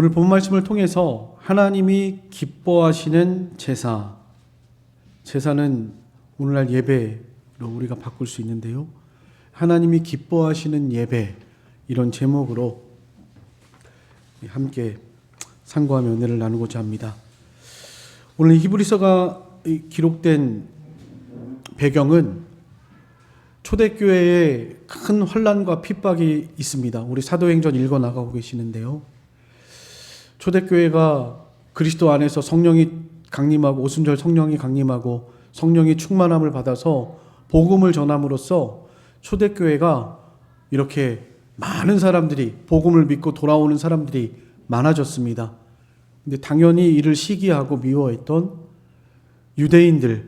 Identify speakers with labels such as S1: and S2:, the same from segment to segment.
S1: 오늘 본 말씀을 통해서 하나님이 기뻐하시는 제사는 오늘날 예배로 우리가 바꿀 수 있는데요. 하나님이 기뻐하시는 예배, 이런 제목으로 함께 상고하며 은혜를 나누고자 합니다. 오늘 히브리서가 기록된 배경은 초대교회에 큰 환난과 핍박이 있습니다. 우리 사도행전 읽어 나가고 계시는데요. 초대교회가 그리스도 안에서 성령이 강림하고 오순절 성령이 강림하고 성령이 충만함을 받아서 복음을 전함으로써 초대교회가 이렇게 많은 사람들이 복음을 믿고 돌아오는 사람들이 많아졌습니다. 근데 당연히 이를 시기하고 미워했던 유대인들,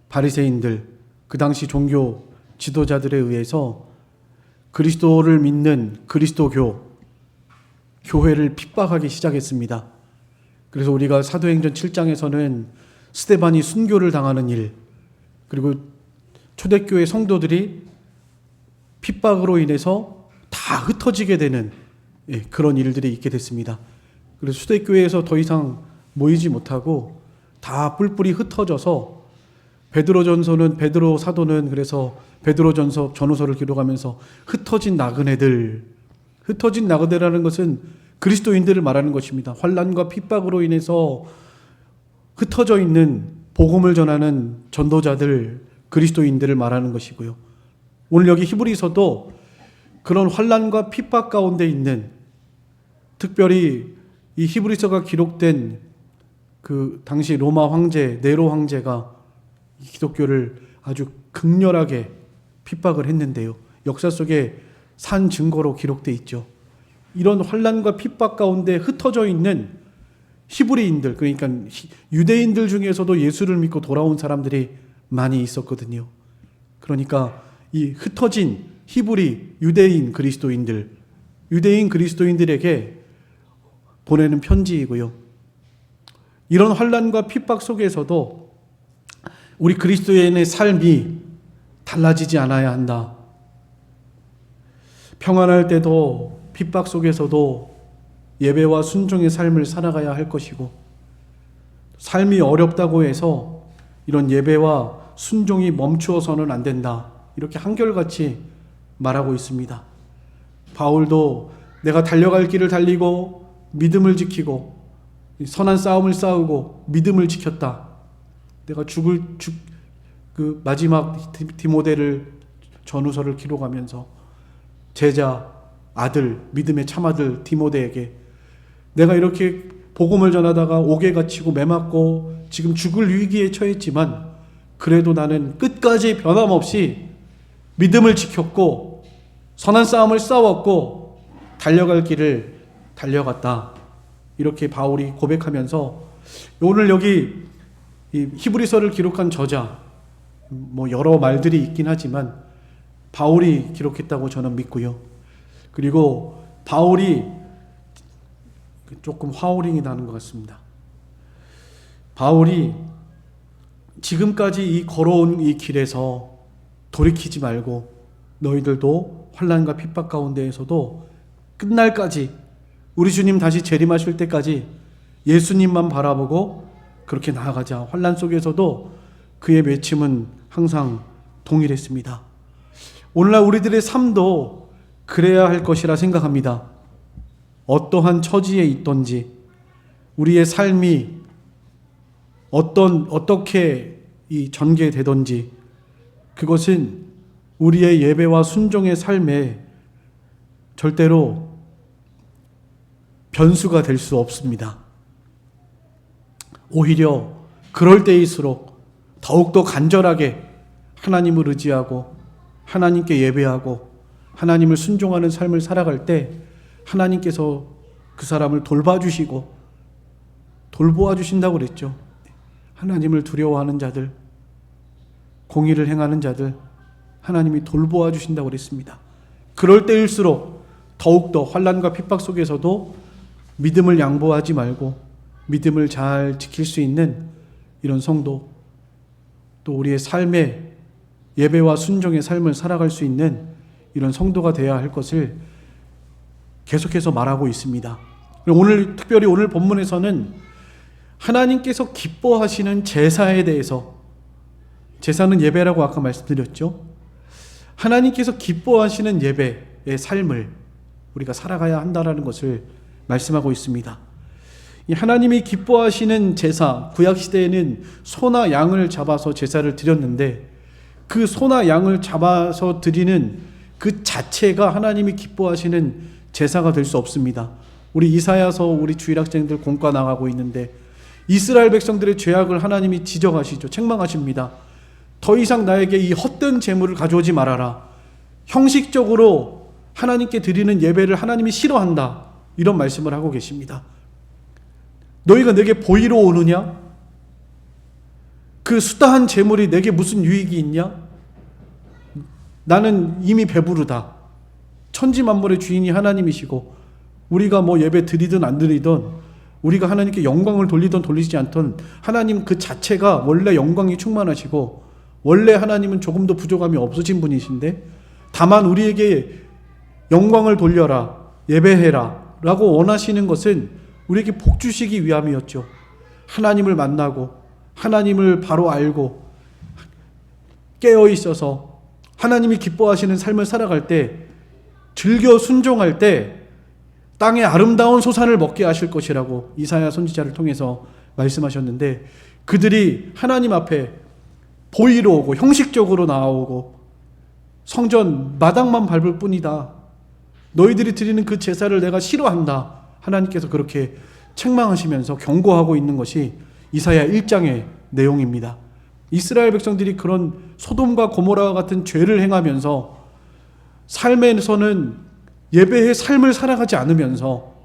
S1: 바리새인들, 그 당시 종교 지도자들에 의해서 그리스도를 믿는 그리스도교 교회를 핍박하기 시작했습니다. 그래서 우리가 사도행전 7장에서는 스데반이 순교를 당하는 일, 그리고 초대교회 성도들이 핍박으로 인해서 다 흩어지게 되는 그런 일들이 있게 됐습니다. 그래서 초대교회에서 더 이상 모이지 못하고 다 뿔뿔이 흩어져서 베드로 사도는 그래서 베드로전서 전후서를 기록하면서 흩어진 나그네라는 것은 그리스도인들을 말하는 것입니다. 환난과 핍박으로 인해서 흩어져 있는 복음을 전하는 전도자들, 그리스도인들을 말하는 것이고요. 오늘 여기 히브리서도 그런 환난과 핍박 가운데 있는, 특별히 이 히브리서가 기록된 그 당시 로마 황제 네로 황제가 기독교를 아주 극렬하게 핍박을 했는데요. 역사 속에 산 증거로 기록되어 있죠. 이런 환난과 핍박 가운데 흩어져 있는 히브리인들, 그러니까 유대인들 중에서도 예수를 믿고 돌아온 사람들이 많이 있었거든요. 그러니까 이 흩어진 히브리 유대인 그리스도인들에게 보내는 편지이고요. 이런 환난과 핍박 속에서도 우리 그리스도인의 삶이 달라지지 않아야 한다. 평안할 때도 핍박 속에서도 예배와 순종의 삶을 살아가야 할 것이고, 삶이 어렵다고 해서 이런 예배와 순종이 멈추어서는 안 된다. 이렇게 한결같이 말하고 있습니다. 바울도 내가 달려갈 길을 달리고 믿음을 지키고 선한 싸움을 싸우고 믿음을 지켰다. 내가 그 마지막 디모데를 전후서를 기록하면서 제자 아들, 믿음의 참아들 디모데에게 내가 이렇게 복음을 전하다가 옥에 갇히고 매맞고 지금 죽을 위기에 처했지만 그래도 나는 끝까지 변함없이 믿음을 지켰고 선한 싸움을 싸웠고 달려갈 길을 달려갔다. 이렇게 바울이 고백하면서 오늘 여기 이 히브리서를 기록한 저자, 여러 말들이 있긴 하지만 바울이 기록했다고 저는 믿고요. 그리고 바울이 조금 화오링이 나는 것 같습니다. 바울이 지금까지 걸어온 이 길에서 돌이키지 말고 너희들도 환난과 핍박 가운데에서도 끝날까지, 우리 주님 다시 재림하실 때까지 예수님만 바라보고 그렇게 나아가자. 환난 속에서도 그의 외침은 항상 동일했습니다. 오늘날 우리들의 삶도 그래야 할 것이라 생각합니다. 어떠한 처지에 있던지, 우리의 삶이 어떻게 전개되던지, 그것은 우리의 예배와 순종의 삶에 절대로 변수가 될 수 없습니다. 오히려 그럴 때일수록 더욱더 간절하게 하나님을 의지하고 하나님께 예배하고 하나님을 순종하는 삶을 살아갈 때 하나님께서 그 사람을 돌봐주시고 돌보아주신다고 그랬죠. 하나님을 두려워하는 자들, 공의를 행하는 자들 하나님이 돌보아주신다고 그랬습니다. 그럴 때일수록 더욱더 환난과 핍박 속에서도 믿음을 양보하지 말고 믿음을 잘 지킬 수 있는 이런 성도, 또 우리의 삶의 예배와 순종의 삶을 살아갈 수 있는 이런 성도가 되어야 할 것을 계속해서 말하고 있습니다. 오늘 특별히 오늘 본문에서는 하나님께서 기뻐하시는 제사에 대해서, 제사는 예배라고 아까 말씀드렸죠. 하나님께서 기뻐하시는 예배의 삶을 우리가 살아가야 한다라는 것을 말씀하고 있습니다. 이 하나님이 기뻐하시는 제사, 구약시대에는 소나 양을 잡아서 제사를 드렸는데 그 소나 양을 잡아서 드리는 그 자체가 하나님이 기뻐하시는 제사가 될 수 없습니다. 우리 이사야서 우리 주일학생들 공과 나가고 있는데 이스라엘 백성들의 죄악을 하나님이 지적하시죠. 책망하십니다. 더 이상 나에게 이 헛된 제물을 가져오지 말아라. 형식적으로 하나님께 드리는 예배를 하나님이 싫어한다. 이런 말씀을 하고 계십니다. 너희가 내게 보이러 오느냐? 그 수다한 제물이 내게 무슨 유익이 있냐? 나는 이미 배부르다. 천지 만물의 주인이 하나님이시고 우리가 뭐 예배 드리든 안 드리든 우리가 하나님께 영광을 돌리든 돌리지 않든 하나님 그 자체가 원래 영광이 충만하시고 원래 하나님은 조금도 부족함이 없으신 분이신데 다만 우리에게 영광을 돌려라, 예배해라 라고 원하시는 것은 우리에게 복 주시기 위함이었죠. 하나님을 만나고 하나님을 바로 알고 깨어 있어서 하나님이 기뻐하시는 삶을 살아갈 때, 즐겨 순종할 때 땅의 아름다운 소산을 먹게 하실 것이라고 이사야 선지자를 통해서 말씀하셨는데, 그들이 하나님 앞에 보이러 오고 형식적으로 나오고 성전 마당만 밟을 뿐이다. 너희들이 드리는 그 제사를 내가 싫어한다. 하나님께서 그렇게 책망하시면서 경고하고 있는 것이 이사야 1장의 내용입니다. 이스라엘 백성들이 그런 소돔과 고모라와 같은 죄를 행하면서 삶에서는 예배의 삶을 살아가지 않으면서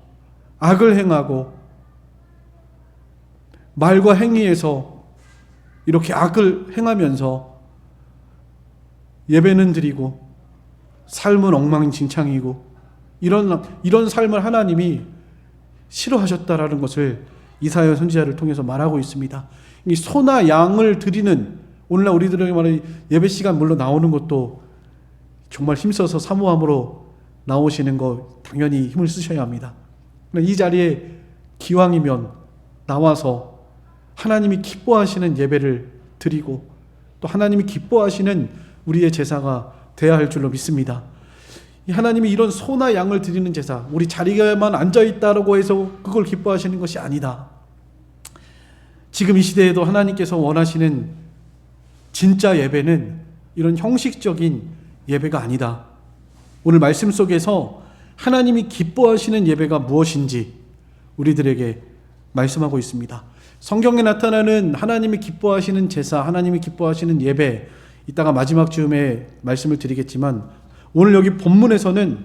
S1: 악을 행하고 말과 행위에서 이렇게 악을 행하면서 예배는 드리고 삶은 엉망진창이고 이런 삶을 하나님이 싫어하셨다라는 것을 이사야 선지자를 통해서 말하고 있습니다. 이 소나 양을 드리는, 오늘날 우리들에게 말하는 예배 시간 물론 나오는 것도 정말 힘써서 사모함으로 나오시는 거 당연히 힘을 쓰셔야 합니다. 이 자리에 기왕이면 나와서 하나님이 기뻐하시는 예배를 드리고 또 하나님이 기뻐하시는 우리의 제사가 되어야 할 줄로 믿습니다. 하나님이 이런 소나 양을 드리는 제사, 우리 자리에만 앉아있다고 해서 그걸 기뻐하시는 것이 아니다. 지금 이 시대에도 하나님께서 원하시는 진짜 예배는 이런 형식적인 예배가 아니다. 오늘 말씀 속에서 하나님이 기뻐하시는 예배가 무엇인지 우리들에게 말씀하고 있습니다. 성경에 나타나는 하나님이 기뻐하시는 제사, 하나님이 기뻐하시는 예배, 이따가 마지막 즈음에 말씀을 드리겠지만 오늘 여기 본문에서는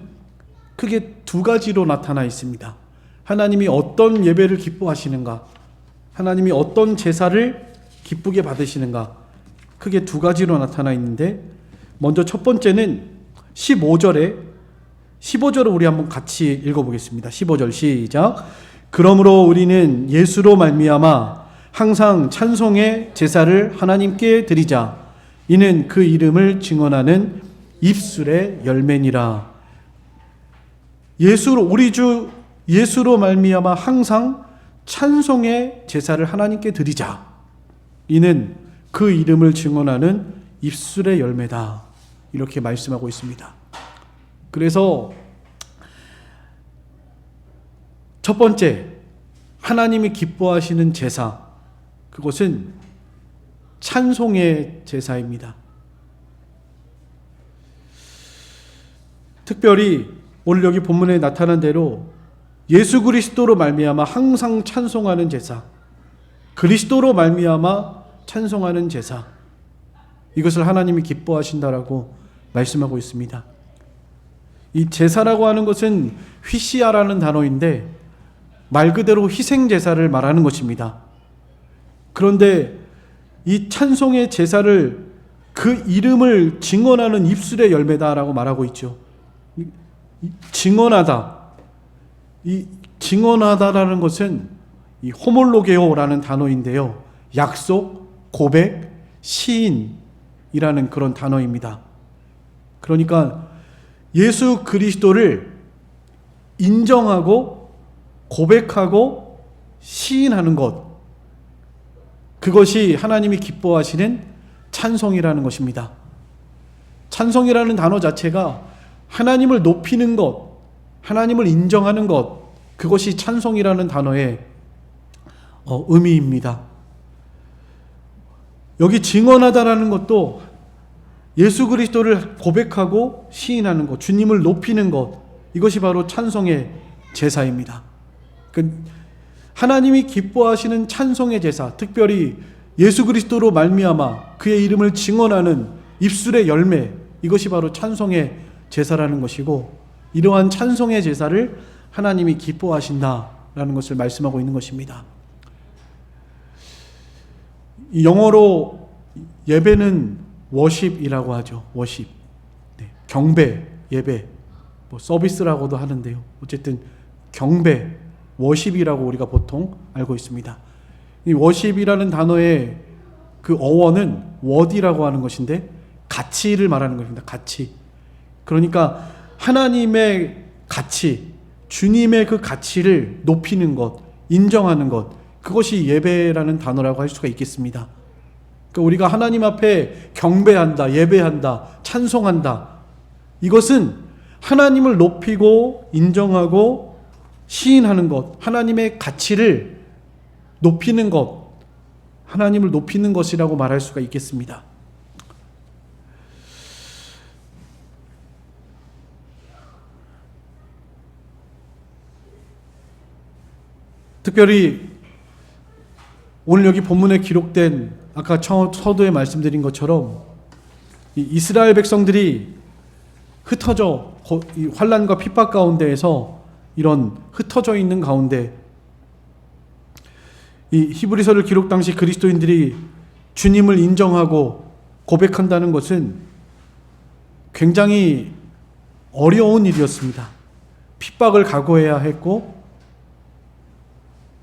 S1: 크게 두 가지로 나타나 있습니다. 하나님이 어떤 예배를 기뻐하시는가, 하나님이 어떤 제사를 기쁘게 받으시는가, 크게 두 가지로 나타나 있는데, 먼저 첫 번째는 15절을 우리 한번 같이 읽어보겠습니다. 15절 시작. 그러므로 우리는 예수로 말미암아 항상 찬송의 제사를 하나님께 드리자. 이는 그 이름을 증언하는 입술의 열매니라. 우리 주 예수로 말미암아 항상 찬송의 제사를 하나님께 드리자. 이는 그 이름을 증언하는 입술의 열매다. 이렇게 말씀하고 있습니다. 그래서 첫 번째, 하나님이 기뻐하시는 제사, 그것은 찬송의 제사입니다. 특별히 오늘 여기 본문에 나타난 대로 예수 그리스도로 말미암아 항상 찬송하는 제사, 그리스도로 말미암아 찬송하는 제사, 이것을 하나님이 기뻐하신다라고 말씀하고 있습니다. 이 제사라고 하는 것은 휘시아라는 단어인데 말 그대로 희생 제사를 말하는 것입니다. 그런데 이 찬송의 제사를 그 이름을 증언하는 입술의 열매다라고 말하고 있죠. 증언하다. 이 증언하다라는 것은 이 호몰로게오라는 단어인데요. 약속, 고백, 시인이라는 그런 단어입니다. 그러니까 예수 그리스도를 인정하고 고백하고 시인하는 것, 그것이 하나님이 기뻐하시는 찬송이라는 것입니다. 찬송이라는 단어 자체가 하나님을 높이는 것, 하나님을 인정하는 것, 그것이 찬송이라는 단어의 의미입니다. 여기 증언하다라는 것도 예수 그리스도를 고백하고 시인하는 것, 주님을 높이는 것, 이것이 바로 찬송의 제사입니다. 하나님이 기뻐하시는 찬송의 제사, 특별히 예수 그리스도로 말미암아 그의 이름을 증언하는 입술의 열매, 이것이 바로 찬송의 제사라는 것이고, 이러한 찬송의 제사를 하나님이 기뻐하신다라는 것을 말씀하고 있는 것입니다. 영어로 예배는 워십이라고 하죠. 워십. 네, 경배, 예배, 서비스라고도 하는데요. 어쨌든 경배, 워십이라고 우리가 보통 알고 있습니다. 이 워십이라는 단어의 그 어원은 워디라고 하는 것인데 가치를 말하는 것입니다. 가치. 그러니까 하나님의 가치, 주님의 그 가치를 높이는 것, 인정하는 것, 그것이 예배라는 단어라고 할 수가 있겠습니다. 그러니까 우리가 하나님 앞에 경배한다, 예배한다, 찬송한다, 이것은 하나님을 높이고 인정하고 시인하는 것, 하나님의 가치를 높이는 것, 하나님을 높이는 것이라고 말할 수가 있겠습니다. 특별히 오늘 여기 본문에 기록된 아까 서두에 말씀드린 것처럼 이 이스라엘 백성들이 흩어져 이 환난과 핍박 가운데에서 이런 흩어져 있는 가운데 이 히브리서를 기록 당시 그리스도인들이 주님을 인정하고 고백한다는 것은 굉장히 어려운 일이었습니다. 핍박을 각오해야 했고,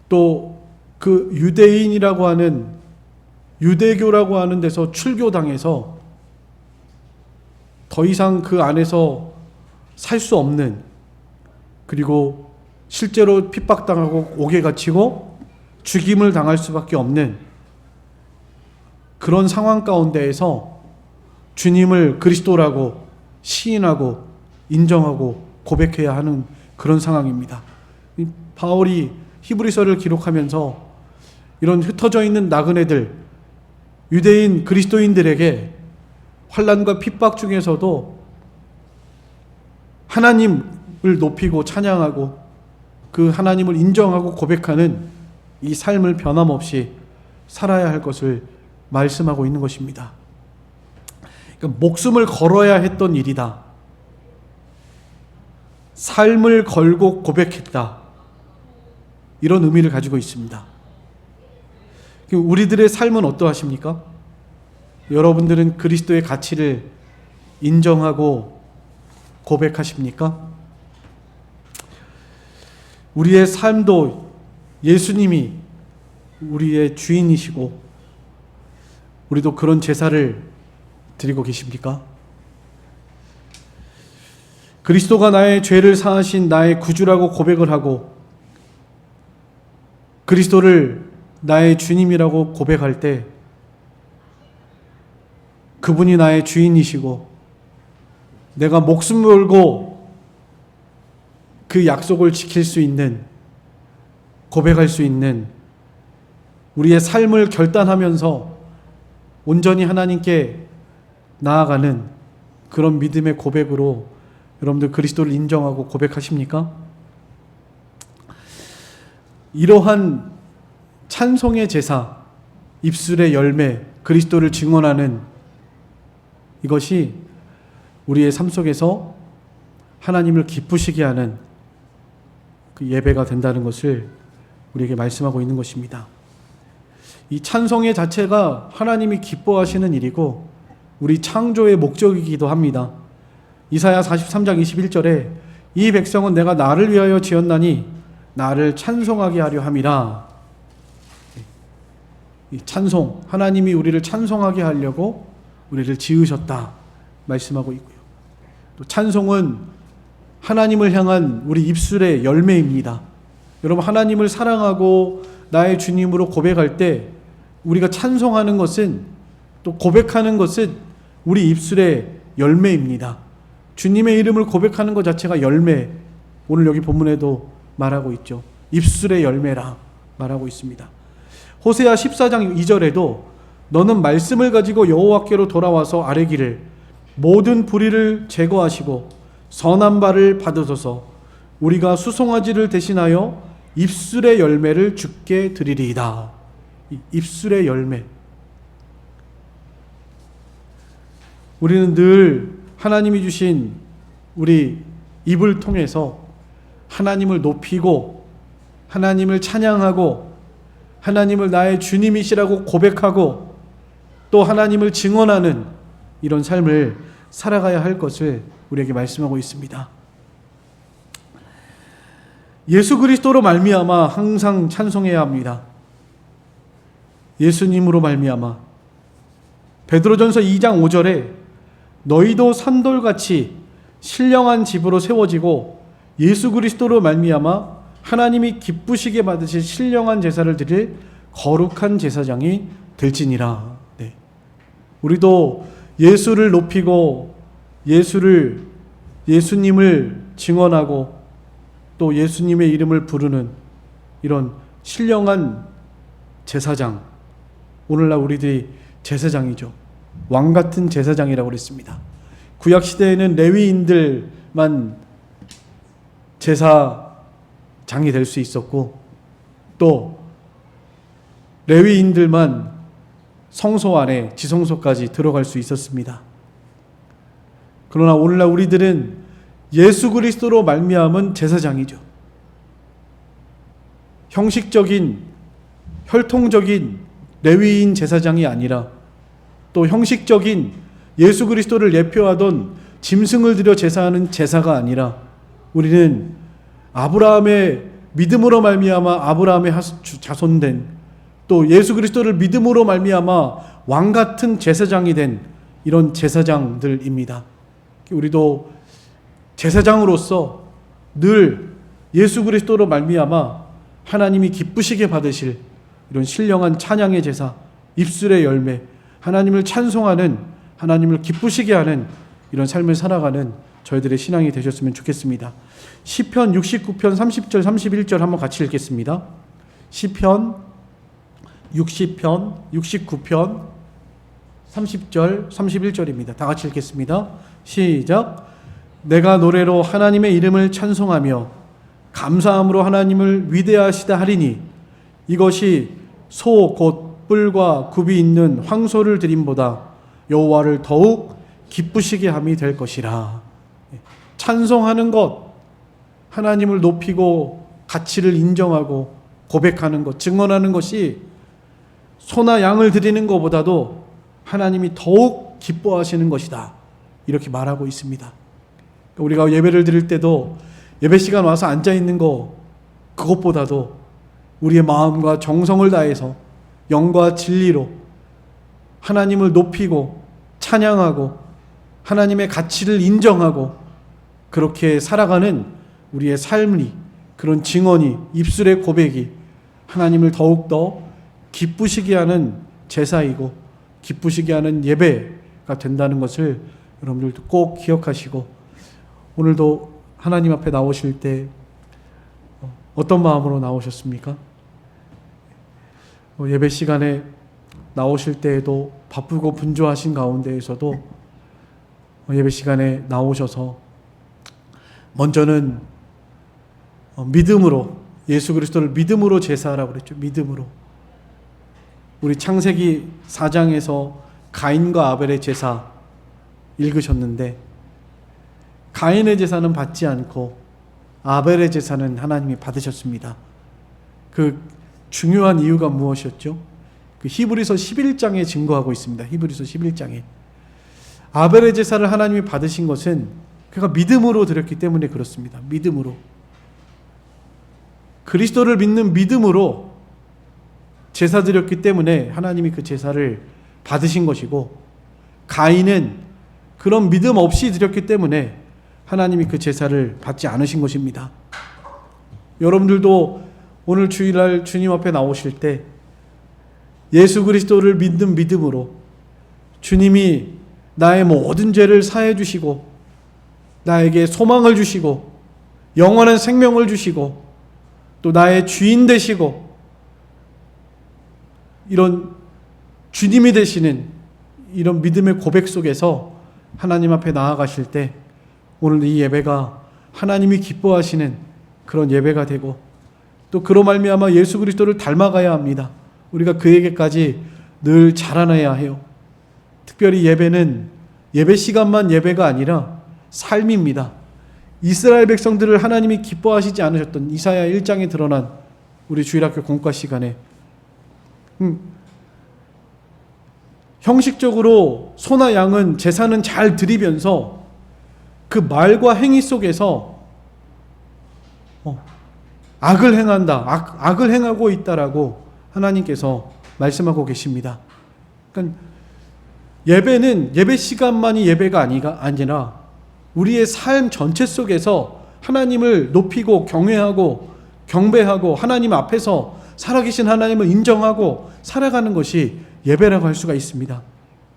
S1: 또 그 유대인이라고 하는, 유대교라고 하는 데서 출교당해서 더 이상 그 안에서 살 수 없는, 그리고 실제로 핍박당하고 옥에 갇히고 죽임을 당할 수밖에 없는 그런 상황 가운데에서 주님을 그리스도라고 시인하고 인정하고 고백해야 하는 그런 상황입니다. 바울이 히브리서를 기록하면서 이런 흩어져 있는 나그네들, 유대인 그리스도인들에게 환난과 핍박 중에서도 하나님을 높이고 찬양하고 그 하나님을 인정하고 고백하는 이 삶을 변함없이 살아야 할 것을 말씀하고 있는 것입니다. 그러니까 목숨을 걸어야 했던 일이다. 삶을 걸고 고백했다. 이런 의미를 가지고 있습니다. 우리들의 삶은 어떠하십니까? 여러분들은 그리스도의 가치를 인정하고 고백하십니까? 우리의 삶도 예수님이 우리의 주인이시고 우리도 그런 제사를 드리고 계십니까? 그리스도가 나의 죄를 사하신 나의 구주라고 고백을 하고 그리스도를 나의 주님이라고 고백할 때 그분이 나의 주인이시고 내가 목숨 걸고 그 약속을 지킬 수 있는, 고백할 수 있는, 우리의 삶을 결단하면서 온전히 하나님께 나아가는 그런 믿음의 고백으로 여러분들 그리스도를 인정하고 고백하십니까? 이러한 찬송의 제사, 입술의 열매, 그리스도를 증언하는 이것이 우리의 삶 속에서 하나님을 기쁘시게 하는 그 예배가 된다는 것을 우리에게 말씀하고 있는 것입니다. 이 찬송의 자체가 하나님이 기뻐하시는 일이고 우리 창조의 목적이기도 합니다. 이사야 43장 21절에 이 백성은 내가 나를 위하여 지었나니 나를 찬송하게 하려 함이라. 이 찬송, 하나님이 우리를 찬송하게 하려고 우리를 지으셨다 말씀하고 있고요. 또 찬송은 하나님을 향한 우리 입술의 열매입니다. 여러분, 하나님을 사랑하고 나의 주님으로 고백할 때 우리가 찬송하는 것은, 또 고백하는 것은 우리 입술의 열매입니다. 주님의 이름을 고백하는 것 자체가 열매, 오늘 여기 본문에도 말하고 있죠. 입술의 열매라 말하고 있습니다. 호세아 14장 2절에도 너는 말씀을 가지고 여호와께로 돌아와서 아뢰기를 모든 불의를 제거하시고 선한 바를 받으소서 우리가 수송아지를 대신하여 입술의 열매를 주께 드리리이다. 입술의 열매. 우리는 늘 하나님이 주신 우리 입을 통해서 하나님을 높이고 하나님을 찬양하고 하나님을 나의 주님이시라고 고백하고 또 하나님을 증언하는 이런 삶을 살아가야 할 것을 우리에게 말씀하고 있습니다. 예수 그리스도로 말미암아 항상 찬송해야 합니다. 예수님으로 말미암아. 베드로전서 2장 5절에 너희도 산돌같이 신령한 집으로 세워지고 예수 그리스도로 말미암아 하나님이 기쁘시게 받으실 신령한 제사를 드릴 거룩한 제사장이 될지니라. 네. 우리도 예수를 높이고 예수님을 증언하고 또 예수님의 이름을 부르는 이런 신령한 제사장, 오늘날 우리들이 제사장이죠. 왕같은 제사장이라고 그랬습니다. 구약시대에는 레위인들만 제사장이 될 수 있었고 또 레위인들만 성소 안에 지성소까지 들어갈 수 있었습니다. 그러나 오늘날 우리들은 예수 그리스도로 말미암은 제사장이죠. 형식적인 혈통적인 레위인 제사장이 아니라 또 형식적인 예수 그리스도를 예표하던 짐승을 들여 제사하는 제사가 아니라 우리는 아브라함의 믿음으로 말미암아 아브라함의 자손된 또 예수 그리스도를 믿음으로 말미암아 왕같은 제사장이 된 이런 제사장들입니다. 우리도 제사장으로서 늘 예수 그리스도로 말미암아 하나님이 기쁘시게 받으실 이런 신령한 찬양의 제사, 입술의 열매, 하나님을 찬송하는, 하나님을 기쁘시게 하는 이런 삶을 살아가는 저희들의 신앙이 되셨으면 좋겠습니다. 시편 69편 30절 31절 한번 같이 읽겠습니다. 시편 69편 30절 31절입니다. 다 같이 읽겠습니다. 시작. 내가 노래로 하나님의 이름을 찬송하며 감사함으로 하나님을 위대하시다 하리니 이것이 소 곧 뿔과 굽이 있는 황소를 드림보다 여호와를 더욱 기쁘시게 함이 될 것이라. 찬송하는 것, 하나님을 높이고 가치를 인정하고 고백하는 것, 증언하는 것이 소나 양을 드리는 것보다도 하나님이 더욱 기뻐하시는 것이다. 이렇게 말하고 있습니다. 우리가 예배를 드릴 때도 예배 시간 와서 앉아 있는 거 그것보다도 우리의 마음과 정성을 다해서 영과 진리로 하나님을 높이고 찬양하고 하나님의 가치를 인정하고 그렇게 살아가는 우리의 삶이, 그런 증언이, 입술의 고백이 하나님을 더욱더 기쁘시게 하는 제사이고 기쁘시게 하는 예배가 된다는 것을 여러분들도 꼭 기억하시고 오늘도 하나님 앞에 나오실 때 어떤 마음으로 나오셨습니까? 예배 시간에 나오실 때에도 바쁘고 분주하신 가운데에서도 예배 시간에 나오셔서 먼저는 믿음으로, 예수 그리스도를 믿음으로 제사하라고 그랬죠. 믿음으로. 우리 창세기 4장에서 가인과 아벨의 제사 읽으셨는데 가인의 제사는 받지 않고 아벨의 제사는 하나님이 받으셨습니다. 그 중요한 이유가 무엇이었죠? 그 히브리서 11장에 증거하고 있습니다. 히브리서 11장에 아벨의 제사를 하나님이 받으신 것은 그가 믿음으로 드렸기 때문에 그렇습니다. 믿음으로, 그리스도를 믿는 믿음으로 제사 드렸기 때문에 하나님이 그 제사를 받으신 것이고, 가인은 그런 믿음 없이 드렸기 때문에 하나님이 그 제사를 받지 않으신 것입니다. 여러분들도 오늘 주일날 주님 앞에 나오실 때 예수 그리스도를 믿는 믿음으로 주님이 나의 모든 죄를 사해 주시고 나에게 소망을 주시고 영원한 생명을 주시고 또 나의 주인 되시고 이런 주님이 되시는 이런 믿음의 고백 속에서 하나님 앞에 나아가실 때 오늘 이 예배가 하나님이 기뻐하시는 그런 예배가 되고 또 그로 말미암아 예수 그리스도를 닮아가야 합니다. 우리가 그에게까지 늘 자라나야 해요. 특별히 예배는 예배 시간만 예배가 아니라 삶입니다. 이스라엘 백성들을 하나님이 기뻐하시지 않으셨던 이사야 1장에 드러난 우리 주일학교 공과 시간에 형식적으로 소나 양은 제사는 잘 드리면서 그 말과 행위 속에서 악을 행한다, 악을 행하고 있다라고 하나님께서 말씀하고 계십니다. 그러니까 예배는 예배 시간만이 예배가 아니라 우리의 삶 전체 속에서 하나님을 높이고 경외하고 경배하고 하나님 앞에서 살아계신 하나님을 인정하고 살아가는 것이 예배라고 할 수가 있습니다.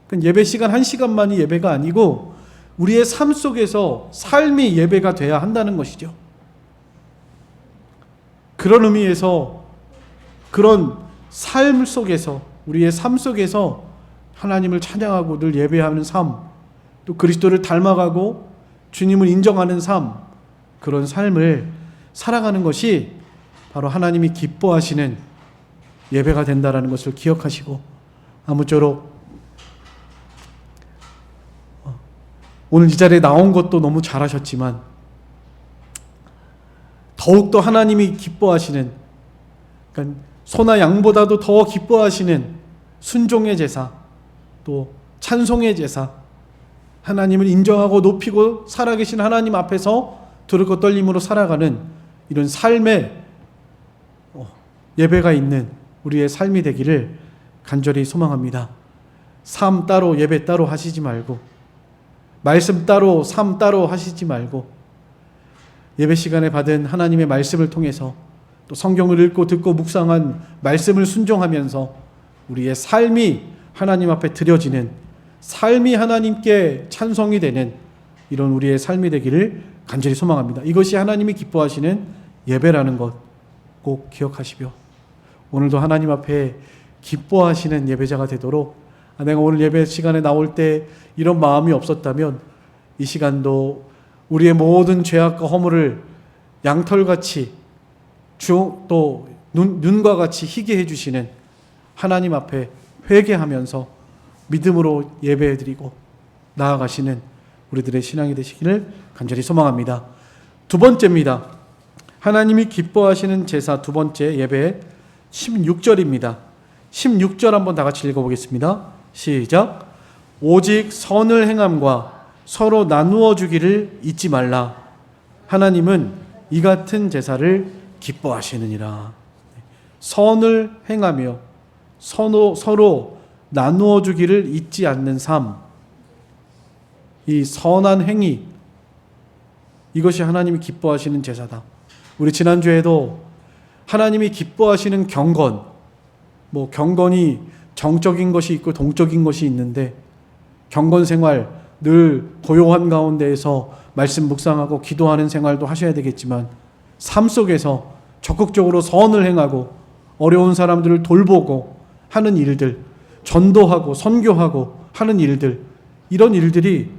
S1: 그러니까 예배 시간 1시간만이 예배가 아니고 우리의 삶 속에서 삶이 예배가 돼야 한다는 것이죠. 그런 의미에서 그런 삶 속에서 우리의 삶 속에서 하나님을 찬양하고 늘 예배하는 삶, 또 그리스도를 닮아가고 주님을 인정하는 삶, 그런 삶을 살아가는 것이 바로 하나님이 기뻐하시는 예배가 된다라는 것을 기억하시고 아무쪼록 오늘 이 자리에 나온 것도 너무 잘하셨지만 더욱더 하나님이 기뻐하시는, 그러니까 소나 양보다도 더 기뻐하시는 순종의 제사, 또 찬송의 제사, 하나님을 인정하고 높이고 살아계신 하나님 앞에서 두렵고 떨림으로 살아가는 이런 삶의 예배가 있는 우리의 삶이 되기를 간절히 소망합니다. 삶 따로 예배 따로 하시지 말고 말씀 따로 삶 따로 하시지 말고 예배 시간에 받은 하나님의 말씀을 통해서 또 성경을 읽고 듣고 묵상한 말씀을 순종하면서 우리의 삶이 하나님 앞에 드려지는, 삶이 하나님께 찬송이 되는 이런 우리의 삶이 되기를 간절히 소망합니다. 이것이 하나님이 기뻐하시는 예배라는 것 꼭 기억하시며 오늘도 하나님 앞에 기뻐하시는 예배자가 되도록, 내가 오늘 예배 시간에 나올 때 이런 마음이 없었다면 이 시간도 우리의 모든 죄악과 허물을 양털같이 또 눈과 같이 희게 해주시는 하나님 앞에 회개하면서 믿음으로 예배해드리고 나아가시는 우리들의 신앙이 되시기를 간절히 소망합니다. 두 번째입니다. 하나님이 기뻐하시는 제사 두 번째 예배 16절입니다. 16절 한번 다 같이 읽어보겠습니다. 시작. 오직 선을 행함과 서로 나누어 주기를 잊지 말라. 하나님은 이 같은 제사를 기뻐하시느니라. 선을 행하며 서로 나누어 주기를 잊지 않는 삶, 이 선한 행위, 이것이 하나님이 기뻐하시는 제사다. 우리 지난주에도 하나님이 기뻐하시는 경건, 경건이 정적인 것이 있고 동적인 것이 있는데 경건 생활 늘 고요한 가운데에서 말씀 묵상하고 기도하는 생활도 하셔야 되겠지만 삶 속에서 적극적으로 선을 행하고 어려운 사람들을 돌보고 하는 일들, 전도하고 선교하고 하는 일들, 이런 일들이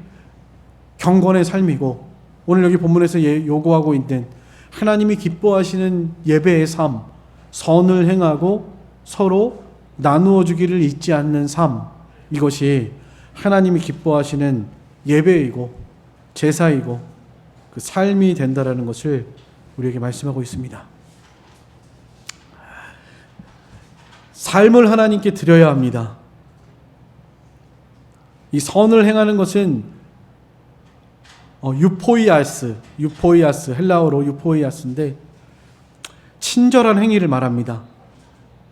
S1: 경건의 삶이고 오늘 여기 본문에서 요구하고 있는 하나님이 기뻐하시는 예배의 삶, 선을 행하고 서로 나누어 주기를 잊지 않는 삶, 이것이 하나님이 기뻐하시는 예배이고 제사이고 그 삶이 된다라는 것을 우리에게 말씀하고 있습니다. 삶을 하나님께 드려야 합니다. 이 선을 행하는 것은 유포이아스, 헬라어로 유포이아스인데 친절한 행위를 말합니다.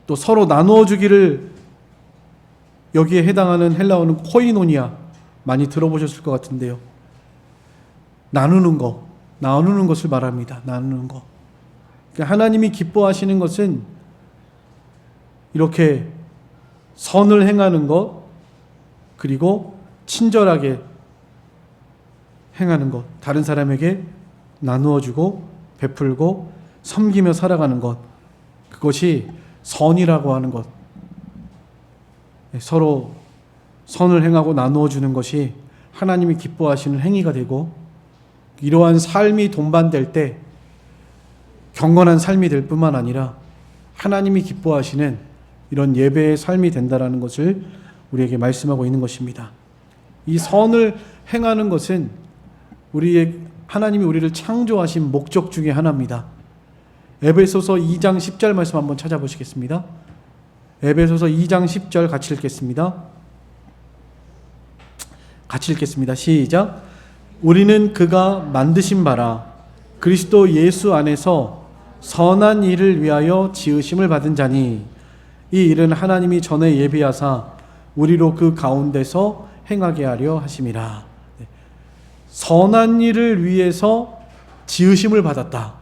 S1: 또 서로 나누어 주기를, 여기에 해당하는 헬라어는 코이노니아, 많이 들어보셨을 것 같은데요. 나누는 것을 말합니다. 나누는 것. 하나님이 기뻐하시는 것은 이렇게 선을 행하는 것, 그리고 친절하게 행하는 것, 다른 사람에게 나누어주고 베풀고 섬기며 살아가는 것, 그것이 선이라고 하는 것. 서로 선을 행하고 나누어주는 것이 하나님이 기뻐하시는 행위가 되고, 이러한 삶이 동반될 때 경건한 삶이 될 뿐만 아니라 하나님이 기뻐하시는 이런 예배의 삶이 된다라는 것을 우리에게 말씀하고 있는 것입니다. 이 선을 행하는 것은 하나님이 우리를 창조하신 목적 중에 하나입니다. 에베소서 2장 10절 말씀 한번 찾아보시겠습니다. 에베소서 2장 10절 같이 읽겠습니다. 같이 읽겠습니다. 시작. 우리는 그가 만드신 바라 그리스도 예수 안에서 선한 일을 위하여 지으심을 받은 자니 이 일은 하나님이 전에 예비하사 우리로 그 가운데서 행하게 하려 하심이라. 선한 일을 위해서 지으심을 받았다.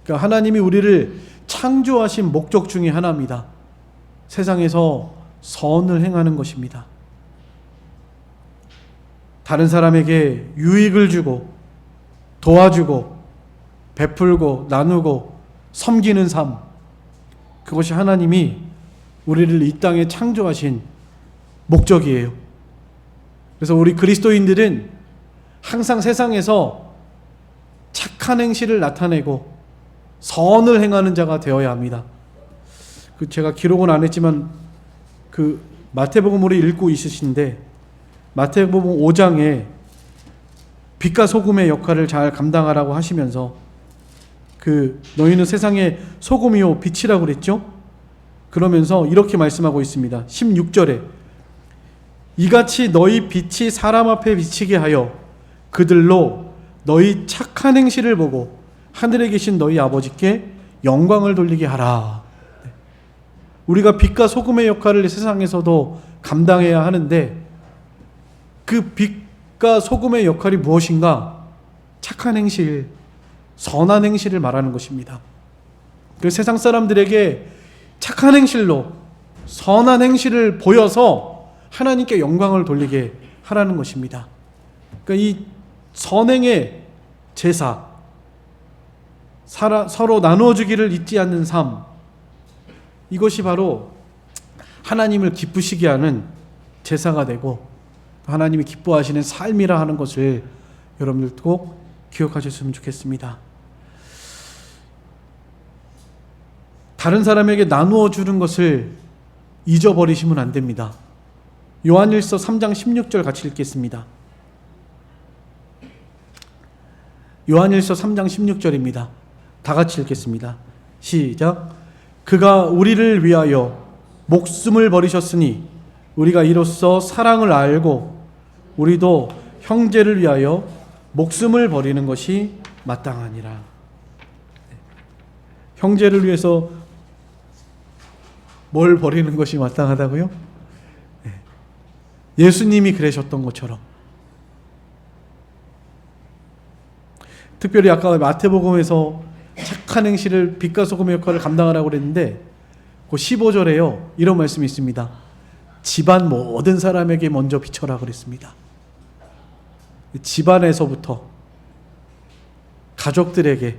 S1: 그러니까 하나님이 우리를 창조하신 목적 중에 하나입니다. 세상에서 선을 행하는 것입니다. 다른 사람에게 유익을 주고 도와주고 베풀고 나누고 섬기는 삶, 그것이 하나님이 우리를 이 땅에 창조하신 목적이에요. 그래서 우리 그리스도인들은 항상 세상에서 착한 행실을 나타내고 선을 행하는 자가 되어야 합니다. 제가 기록은 안 했지만 마태복음을 읽고 있으신데 마태복음 5장에 빛과 소금의 역할을 잘 감당하라고 하시면서 너희는 세상의 소금이요 빛이라고 그랬죠? 그러면서 이렇게 말씀하고 있습니다. 16절에 이같이 너희 빛이 사람 앞에 비치게 하여 그들로 너희 착한 행실을 보고 하늘에 계신 너희 아버지께 영광을 돌리게 하라. 우리가 빛과 소금의 역할을 세상에서도 감당해야 하는데 그 빛과 소금의 역할이 무엇인가? 착한 행실, 선한 행실을 말하는 것입니다. 그 세상 사람들에게 착한 행실로 선한 행실을 보여서 하나님께 영광을 돌리게 하라는 것입니다. 그러니까 이 선행의 제사, 서로 나누어주기를 잊지 않는 삶, 이것이 바로 하나님을 기쁘시게 하는 제사가 되고 하나님이 기뻐하시는 삶이라 하는 것을 여러분들 꼭 기억하셨으면 좋겠습니다. 다른 사람에게 나누어 주는 것을 잊어버리시면 안 됩니다. 요한일서 3장 16절 같이 읽겠습니다. 요한일서 3장 16절입니다. 다 같이 읽겠습니다. 시작. 그가 우리를 위하여 목숨을 버리셨으니 우리가 이로써 사랑을 알고 우리도 형제를 위하여 목숨을 버리는 것이 마땅하니라. 형제를 위해서 뭘 버리는 것이 마땅하다고요? 예수님이 그러셨던 것처럼. 특별히 아까 마태복음에서 착한 행실을 빛과 소금의 역할을 감당하라고 그랬는데 그 15절에요. 이런 말씀이 있습니다. 집안 모든 사람에게 먼저 비춰라 그랬습니다. 집안에서부터 가족들에게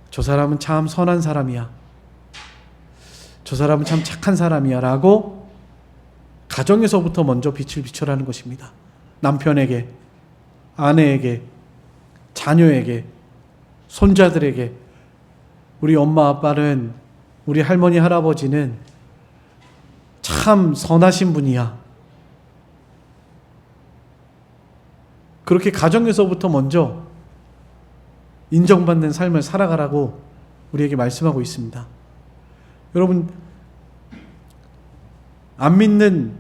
S1: 저 사람은 참 선한 사람이야. 저 사람은 참 착한 사람이야 라고 가정에서부터 먼저 빛을 비춰라는 것입니다. 남편에게, 아내에게, 자녀에게, 손자들에게 우리 엄마 아빠는, 우리 할머니 할아버지는 참 선하신 분이야. 그렇게 가정에서부터 먼저 인정받는 삶을 살아가라고 우리에게 말씀하고 있습니다. 여러분, 안 믿는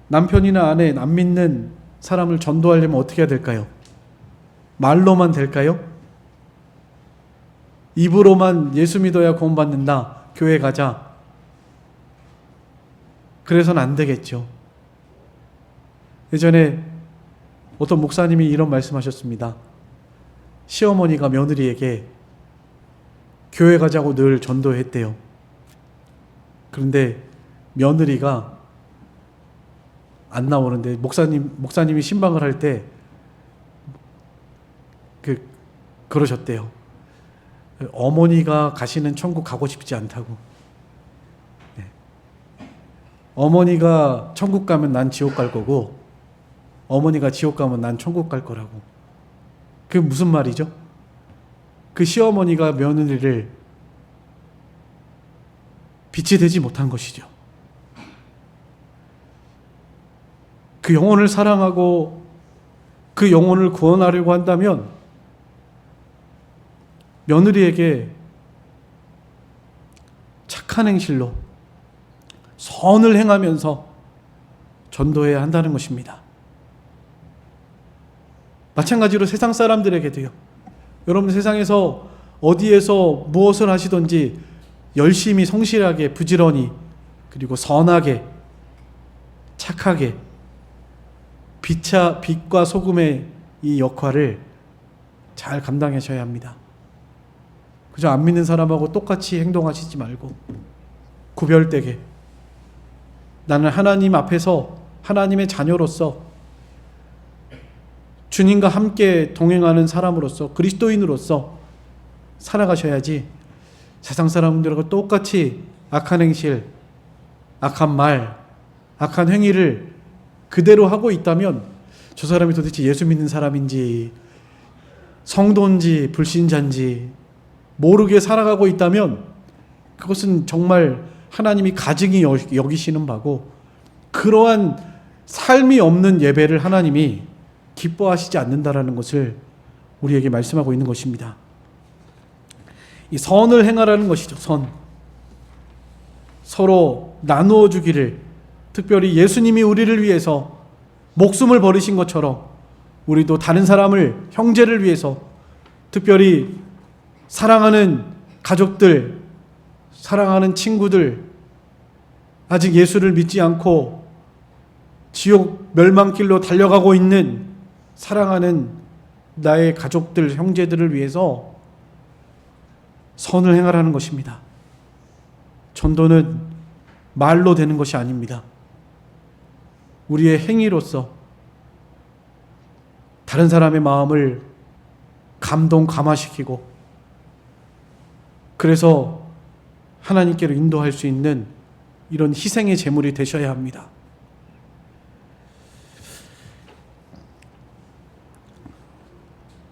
S1: 남편이나 아내, 안 믿는 사람을 전도하려면 어떻게 해야 될까요? 말로만 될까요? 입으로만 예수 믿어야 구원받는다, 교회 가자, 그래서는 안 되겠죠. 예전에 어떤 목사님이 이런 말씀하셨습니다. 시어머니가 며느리에게 교회 가자고 늘 전도했대요. 그런데 며느리가 안 나오는데 목사님이 신방을 할 때 그러셨대요. 어머니가 가시는 천국 가고 싶지 않다고. 네. 어머니가 천국 가면 난 지옥 갈 거고, 어머니가 지옥 가면 난 천국 갈 거라고. 그게 무슨 말이죠? 그 시어머니가 며느리를 빛이 되지 못한 것이죠. 그 영혼을 사랑하고 그 영혼을 구원하려고 한다면 며느리에게 착한 행실로 선을 행하면서 전도해야 한다는 것입니다. 마찬가지로 세상 사람들에게도요. 여러분 세상에서 어디에서 무엇을 하시든지 열심히 성실하게 부지런히 그리고 선하게 착하게 빛과 소금의 이 역할을 잘 감당하셔야 합니다. 그저 안 믿는 사람하고 똑같이 행동하시지 말고 구별되게 나는 하나님 앞에서 하나님의 자녀로서 주님과 함께 동행하는 사람으로서 그리스도인으로서 살아가셔야지 세상 사람들하고 똑같이 악한 행실, 악한 말, 악한 행위를 그대로 하고 있다면 저 사람이 도대체 예수 믿는 사람인지 성도인지 불신자인지 모르게 살아가고 있다면 그것은 정말 하나님이 가증히 여기시는 바고 그러한 삶이 없는 예배를 하나님이 기뻐하시지 않는다라는 것을 우리에게 말씀하고 있는 것입니다. 이 선을 행하라는 것이죠. 서로 나누어 주기를, 특별히 예수님이 우리를 위해서 목숨을 버리신 것처럼 우리도 다른 사람을, 형제를 위해서 특별히 사랑하는 가족들, 사랑하는 친구들, 아직 예수를 믿지 않고 지옥 멸망길로 달려가고 있는 사랑하는 나의 가족들, 형제들을 위해서 선을 행하라는 것입니다. 전도는 말로 되는 것이 아닙니다. 우리의 행위로서 다른 사람의 마음을 감화시키고 그래서 하나님께로 인도할 수 있는 이런 희생의 제물이 되셔야 합니다.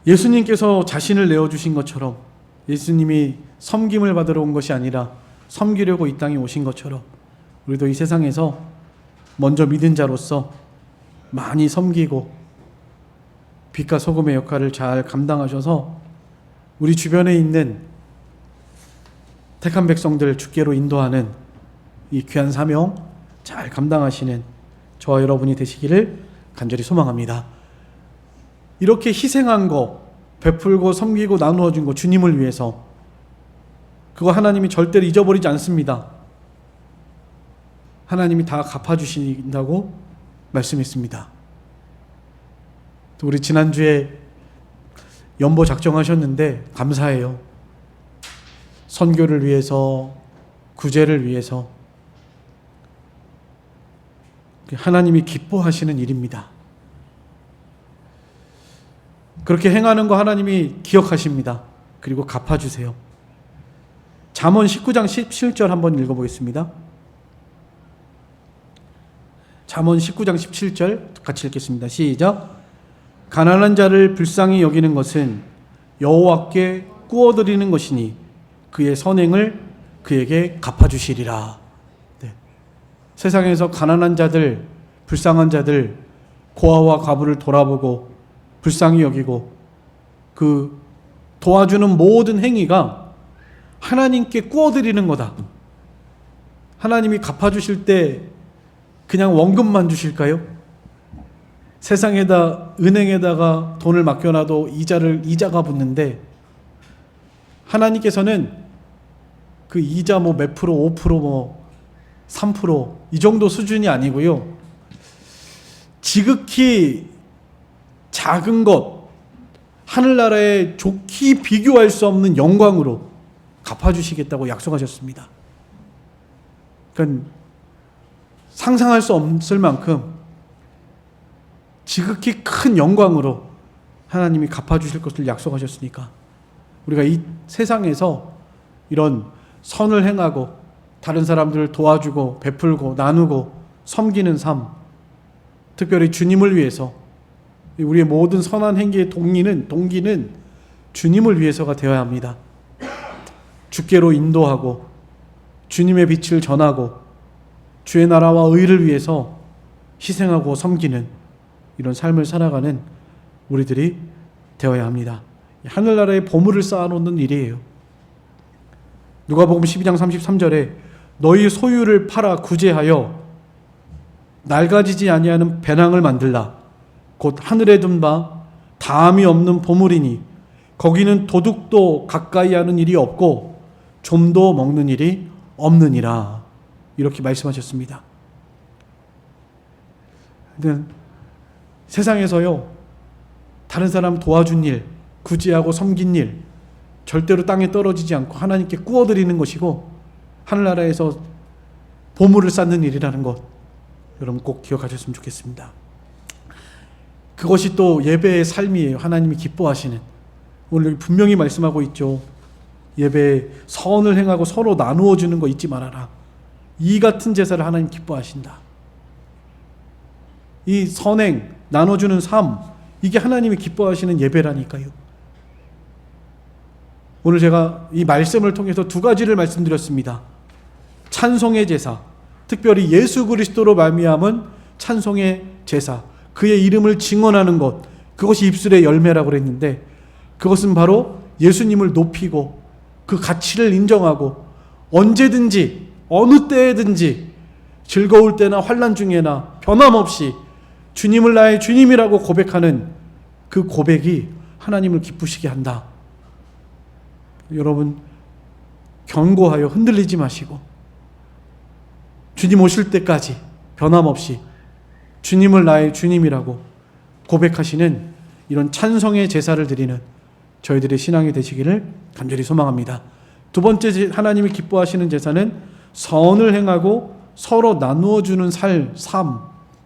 S1: 예수님께서 자신을 내어주신 것처럼 예수님이 섬김을 받으러 온 것이 아니라 섬기려고 이 땅에 오신 것처럼 우리도 이 세상에서 먼저 믿은 자로서 많이 섬기고 빛과 소금의 역할을 잘 감당하셔서 우리 주변에 있는 택한 백성들 주께로 인도하는 이 귀한 사명 잘 감당하시는 저와 여러분이 되시기를 간절히 소망합니다. 이렇게 희생한 거, 베풀고 섬기고 나누어 준 거 주님을 위해서 그거 하나님이 절대로 잊어버리지 않습니다. 하나님이 다 갚아주신다고 말씀했습니다. 또 우리 지난주에 연보 작정하셨는데 감사해요. 선교를 위해서, 구제를 위해서 하나님이 기뻐하시는 일입니다. 그렇게 행하는 거 하나님이 기억하십니다. 그리고 갚아주세요. 잠언 19장 17절 한번 읽어보겠습니다. 잠언 19장 17절 같이 읽겠습니다. 시작. 가난한 자를 불쌍히 여기는 것은 여호와께 꾸어드리는 것이니 그의 선행을 그에게 갚아주시리라. 네. 세상에서 가난한 자들, 불쌍한 자들, 고아와 과부를 돌아보고 불쌍히 여기고 그 도와주는 모든 행위가 하나님께 꾸어드리는 거다. 하나님이 갚아주실 때 그냥 원금만 주실까요? 세상에다 은행에다가 돈을 맡겨놔도 이자가 붙는데 하나님께서는 그 이자 몇 프로, 5% 3% 이 정도 수준이 아니고요. 지극히 작은 것, 하늘나라에 좋게 비교할 수 없는 영광으로 갚아주시겠다고 약속하셨습니다. 그러니까 상상할 수 없을 만큼 지극히 큰 영광으로 하나님이 갚아주실 것을 약속하셨으니까 우리가 이 세상에서 이런 선을 행하고 다른 사람들을 도와주고 베풀고 나누고 섬기는 삶, 특별히 주님을 위해서 우리의 모든 선한 행기의 동기는 주님을 위해서가 되어야 합니다. 주께로 인도하고 주님의 빛을 전하고 주의 나라와 의를 위해서 희생하고 섬기는 이런 삶을 살아가는 우리들이 되어야 합니다. 하늘나라의 보물을 쌓아놓는 일이에요. 누가복음 12장 33절에 너희 소유를 팔아 구제하여 낡아지지 아니하는 배낭을 만들라. 곧 하늘에 둔 바 다함이 없는 보물이니 거기는 도둑도 가까이 하는 일이 없고 좀도 먹는 일이 없느니라. 이렇게 말씀하셨습니다. 세상에서요, 다른 사람 도와준 일, 구제하고 섬긴 일 절대로 땅에 떨어지지 않고 하나님께 구워드리는 것이고 하늘나라에서 보물을 쌓는 일이라는 것 여러분 꼭 기억하셨으면 좋겠습니다. 그것이 또 예배의 삶이에요. 하나님이 기뻐하시는. 오늘 분명히 말씀하고 있죠. 예배에 선을 행하고 서로 나누어 주는 거 잊지 말아라. 이 같은 제사를 하나님 기뻐하신다. 이 선행, 나눠주는 삶, 이게 하나님이 기뻐하시는 예배라니까요. 오늘 제가 이 말씀을 통해서 두 가지를 말씀드렸습니다. 찬송의 제사, 특별히 예수 그리스도로 말미암은 찬송의 제사, 그의 이름을 증언하는 것, 그것이 입술의 열매라고 그랬는데 그것은 바로 예수님을 높이고 그 가치를 인정하고 언제든지 어느 때든지 즐거울 때나 환난 중에나 변함없이 주님을 나의 주님이라고 고백하는 그 고백이 하나님을 기쁘시게 한다. 여러분 견고하여 흔들리지 마시고 주님 오실 때까지 변함없이 주님을 나의 주님이라고 고백하시는 이런 찬송의 제사를 드리는 저희들의 신앙이 되시기를 간절히 소망합니다. 두 번째 하나님이 기뻐하시는 제사는 선을 행하고 서로 나누어 주는 삶,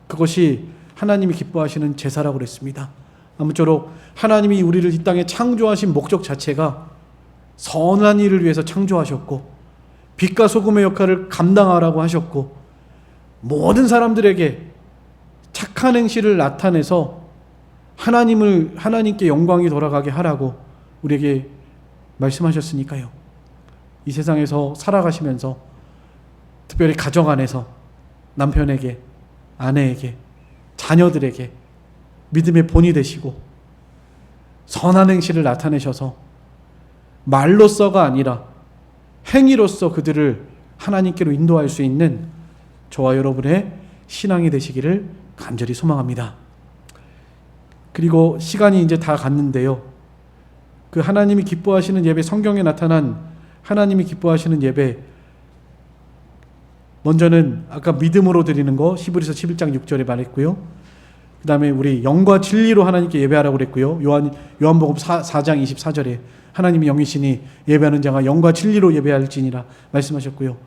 S1: 그것이 하나님이 기뻐하시는 제사라고 그랬습니다. 아무쪼록 하나님이 우리를 이 땅에 창조하신 목적 자체가 선한 일을 위해서 창조하셨고 빛과 소금의 역할을 감당하라고 하셨고 모든 사람들에게 착한 행실을 나타내서 하나님께 영광이 돌아가게 하라고 우리에게 말씀하셨으니까요. 이 세상에서 살아가시면서 특별히 가정 안에서 남편에게, 아내에게, 자녀들에게 믿음의 본이 되시고 선한 행실을 나타내셔서 말로서가 아니라 행위로서 그들을 하나님께로 인도할 수 있는 저와 여러분의 신앙이 되시기를 간절히 소망합니다. 그리고 시간이 이제 다 갔는데요. 그 하나님이 기뻐하시는 예배, 성경에 나타난 하나님이 기뻐하시는 예배, 먼저는 아까 믿음으로 드리는 거 히브리서 11장 6절에 말했고요. 그 다음에 우리 영과 진리로 하나님께 예배하라고 그랬고요. 요한복음 4장 24절에 하나님이 영이시니 예배하는 자가 영과 진리로 예배할지니라 말씀하셨고요.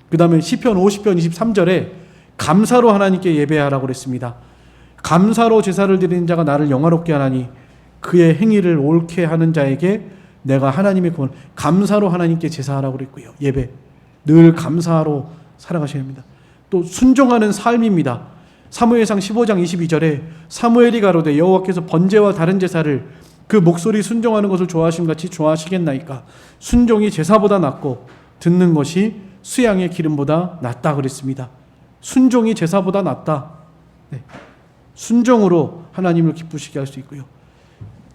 S1: 그 다음에 시편 50편 23절에 감사로 하나님께 예배하라고 그랬습니다. 감사로 제사를 드리는 자가 나를 영화롭게 하나니 그의 행위를 옳게 하는 자에게 내가 하나님의 구원, 감사로 하나님께 제사하라고 그랬고요. 예배 늘 감사로 살아가셔야 합니다. 또 순종하는 삶입니다. 사무엘상 15장 22절에 사무엘이 가로되 여호와께서 번제와 다른 제사를 그 목소리 순종하는 것을 좋아하심 같이 좋아하시겠나이까. 순종이 제사보다 낫고 듣는 것이 수양의 기름보다 낫다 그랬습니다. 순종이 제사보다 낫다. 네. 순종으로 하나님을 기쁘시게 할 수 있고요.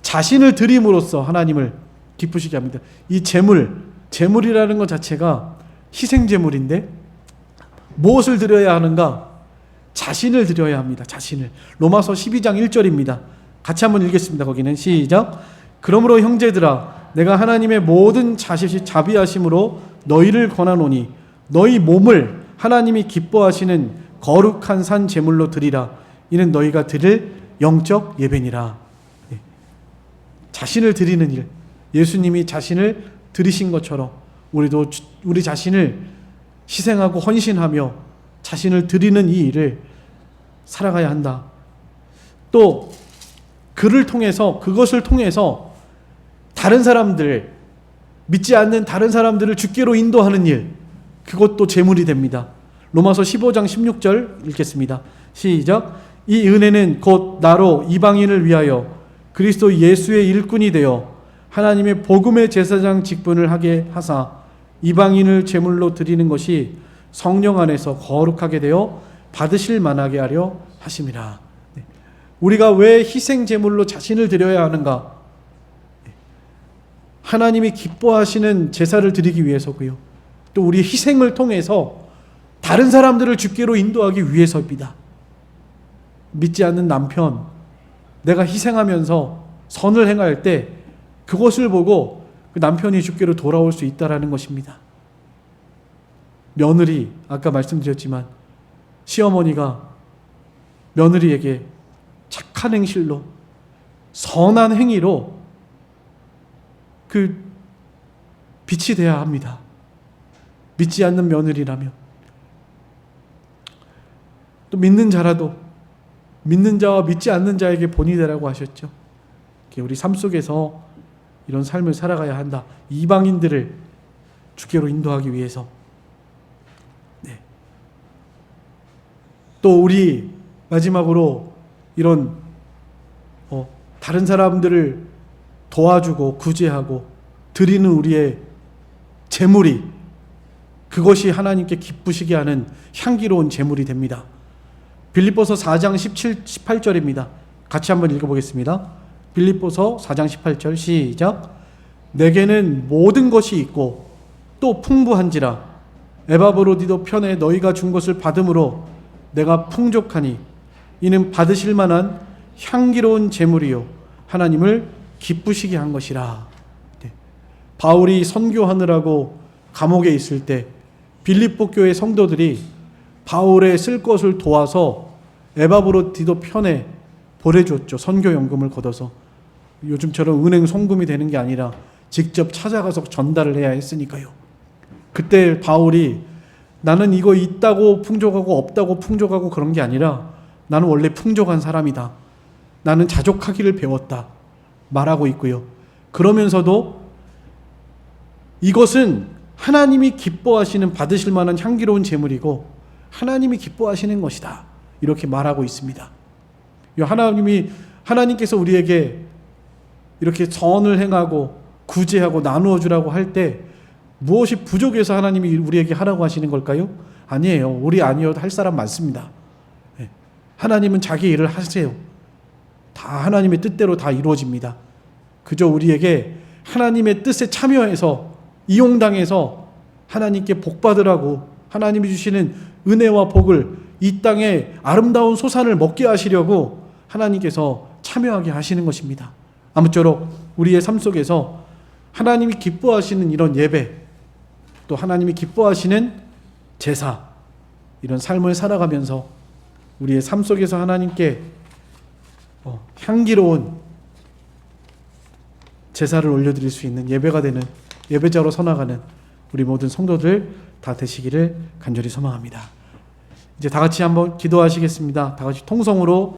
S1: 자신을 드림으로써 하나님을 기쁘시게 합니다. 이 제물이라는 것 자체가 희생제물인데 무엇을 드려야 하는가? 자신을 드려야 합니다. 자신을. 로마서 12장 1절입니다. 같이 한번 읽겠습니다. 거기는 시작. 그러므로 형제들아 내가 하나님의 모든 자비하심으로 너희를 권하노니 너희 몸을 하나님이 기뻐하시는 거룩한 산 제물로 드리라. 이는 너희가 드릴 영적 예배니라. 자신을 드리는 일, 예수님이 자신을 드리신 것처럼 우리도 우리 자신을 희생하고 헌신하며 자신을 드리는 이 일을 살아가야 한다. 또 그것을 통해서 다른 사람들, 믿지 않는 다른 사람들을 주께로 인도하는 일, 그것도 제물이 됩니다. 로마서 15장 16절 읽겠습니다. 시작. 이 은혜는 곧 나로 이방인을 위하여 그리스도 예수의 일꾼이 되어 하나님의 복음의 제사장 직분을 하게 하사 이방인을 제물로 드리는 것이 성령 안에서 거룩하게 되어 받으실 만하게 하려 하심이라. 우리가 왜 희생 제물로 자신을 드려야 하는가? 하나님이 기뻐하시는 제사를 드리기 위해서고요. 또 우리의 희생을 통해서 다른 사람들을 주께로 인도하기 위해서입니다. 믿지 않는 남편, 내가 희생하면서 선을 행할 때 그것을 보고 그 남편이 주께로 돌아올 수 있다라는 것입니다. 며느리, 아까 말씀드렸지만 시어머니가 며느리에게 착한 행실로, 선한 행위로 그 빛이 되어야 합니다. 믿지 않는 며느리라면. 또 믿는 자라도 믿는 자와 믿지 않는 자에게 본이 되라고 하셨죠. 우리 삶 속에서 이런 삶을 살아가야 한다. 이방인들을 주께로 인도하기 위해서. 네. 또 우리 마지막으로 이런 다른 사람들을 도와주고 구제하고 드리는 우리의 제물이, 그것이 하나님께 기쁘시게 하는 향기로운 제물이 됩니다. 빌립보서 4장 17, 18절입니다. 같이 한번 읽어보겠습니다. 빌립보서 4장 18절 시작. 내게는 모든 것이 있고 또 풍부한지라 에바브로디도 편에 너희가 준 것을 받음으로 내가 풍족하니 이는 받으실 만한 향기로운 제물이요 하나님을 기쁘시게 한 것이라. 네. 바울이 선교하느라고 감옥에 있을 때 빌립보 교회 성도들이 바울의 쓸 것을 도와서 에바브로디도 편에 보내줬죠. 선교연금을 걷어서. 요즘처럼 은행 송금이 되는 게 아니라 직접 찾아가서 전달을 해야 했으니까요. 그때 바울이 나는 이거 있다고 풍족하고 없다고 풍족하고 그런 게 아니라 나는 원래 풍족한 사람이다. 나는 자족하기를 배웠다. 말하고 있고요. 그러면서도 이것은 하나님이 기뻐하시는 받으실 만한 향기로운 제물이고 하나님이 기뻐하시는 것이다. 이렇게 말하고 있습니다. 하나님께서 우리에게 이렇게 선을 행하고 구제하고 나누어 주라고 할 때 무엇이 부족해서 하나님이 우리에게 하라고 하시는 걸까요? 아니에요. 우리 아니어도 할 사람 많습니다. 하나님은 자기 일을 하세요. 다 하나님의 뜻대로 다 이루어집니다. 그저 우리에게 하나님의 뜻에 참여해서 이용당해서 하나님께 복 받으라고, 하나님이 주시는 은혜와 복을 이 땅에 아름다운 소산을 먹게 하시려고 하나님께서 참여하게 하시는 것입니다. 아무쪼록 우리의 삶 속에서 하나님이 기뻐하시는 이런 예배, 또 하나님이 기뻐하시는 제사, 이런 삶을 살아가면서 우리의 삶 속에서 하나님께 향기로운 제사를 올려드릴 수 있는 예배가 되는 예배자로 서나가는 우리 모든 성도들 다 되시기를 간절히 소망합니다. 이제 다 같이 한번 기도하시겠습니다. 다 같이 통성으로